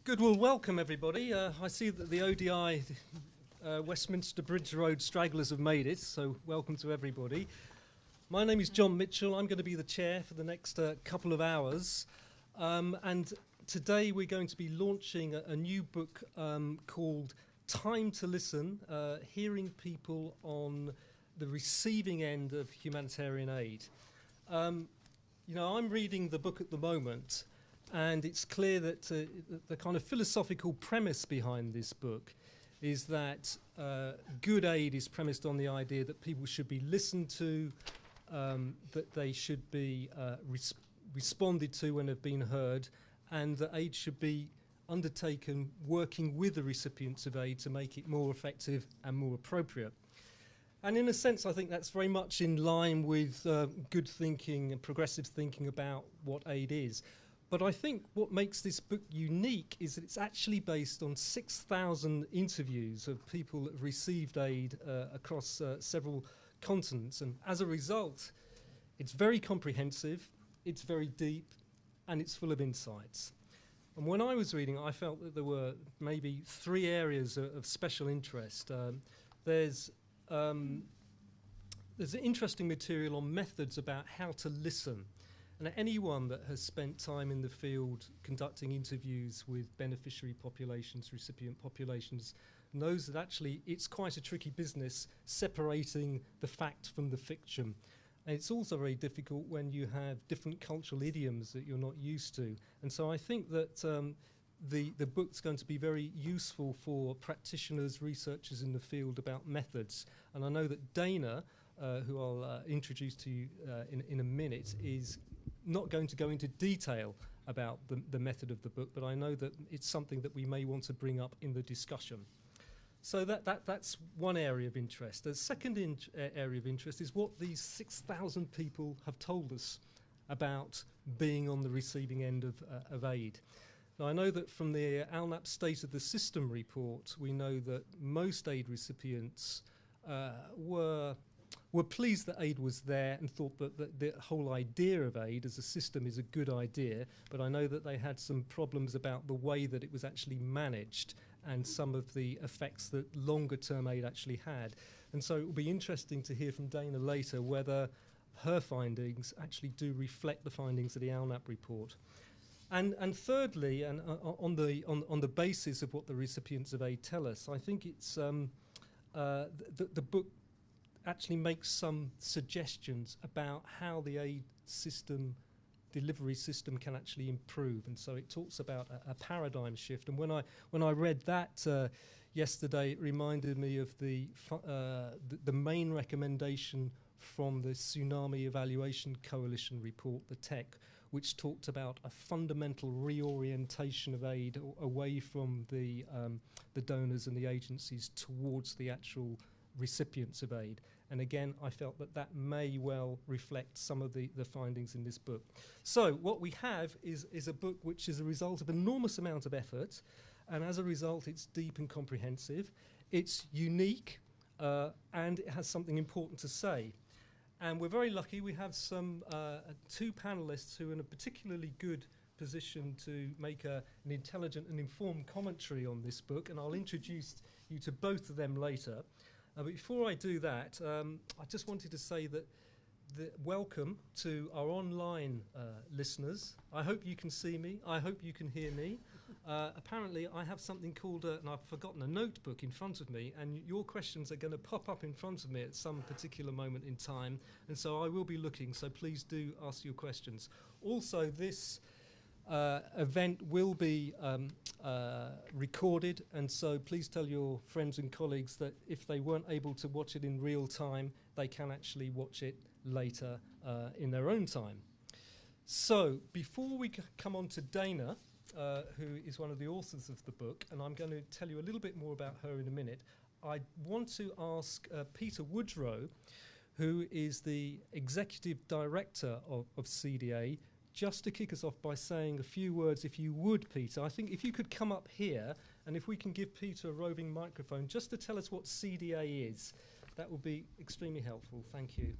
Good, well, welcome everybody. I see that the ODI Westminster Bridge Road stragglers have made it, so welcome to everybody. My name is John Mitchell. I'm going to be the chair for the next couple of hours. And today we're going to be launching a new book called Time to Listen, Hearing People on the Receiving End of Humanitarian Aid. I'm reading the book at the moment, and it's clear that the kind of philosophical premise behind this book is that good aid is premised on the idea that people should be listened to, that they should be responded to when they've been heard, and that aid should be undertaken working with the recipients of aid to make it more effective and more appropriate. And in a sense, I think that's very much in line with good thinking and progressive thinking about what aid is. But I think what makes this book unique is that it's actually based on 6,000 interviews of people that have received aid across several continents. And as a result, it's very comprehensive, it's very deep, and it's full of insights. And when I was reading, I felt that there were maybe three areas of special interest. There's interesting material on methods about how to listen. And anyone that has spent time in the field conducting interviews with beneficiary populations, recipient populations, knows that actually it's quite a tricky business separating the fact from the fiction. And it's also very difficult when you have different cultural idioms that you're not used to. And so I think that the book's going to be very useful for practitioners, researchers in the field about methods. And I know that Dana, who I'll introduce to you in a minute, is not going to go into detail about the method of the book, but I know that it's something that we may want to bring up in the discussion. So that's one area of interest. The second area of interest is what these 6,000 people have told us about being on the receiving end of aid. Now, I know that from the ALNAP State of the System report, we know that most aid recipients were pleased that aid was there and thought that the whole idea of aid as a system is a good idea, but I know that they had some problems about the way that it was actually managed and some of the effects that longer-term aid actually had. And so it will be interesting to hear from Dana later whether her findings actually do reflect the findings of the ALNAP report. And thirdly, and on the basis of what the recipients of aid tell us, I think it's the book actually makes some suggestions about how the aid system, delivery system, can actually improve. And so it talks about a paradigm shift. And when I read that yesterday, it reminded me of the main recommendation from the Tsunami Evaluation Coalition report, the TEC, which talked about a fundamental reorientation of aid away from the donors and the agencies towards the actual recipients of aid. And again, I felt that that may well reflect some of the findings in this book. So what we have is a book which is a result of an enormous amount of effort, and as a result it's deep and comprehensive, it's unique, and it has something important to say. And we're very lucky we have some two panelists who are in a particularly good position to make an intelligent and informed commentary on this book, and I'll introduce you to both of them later. But before I do that, I just wanted to say that welcome to our online listeners. I hope you can see me. I hope you can hear me. Apparently, I have something called, and I've forgotten, a notebook in front of me, and your questions are going to pop up in front of me at some particular moment in time, and so I will be looking, so please do ask your questions. Also, this event will be recorded, and so please tell your friends and colleagues that if they weren't able to watch it in real time, they can actually watch it later in their own time. So before we come on to Dana, who is one of the authors of the book, and I'm going to tell you a little bit more about her in a minute, I want to ask Peter Woodrow, who is the Executive Director of CDA, just to kick us off by saying a few words, if you would, Peter. I think if you could come up here, and if we can give Peter a roving microphone, just to tell us what CDA is, that would be extremely helpful. Thank you.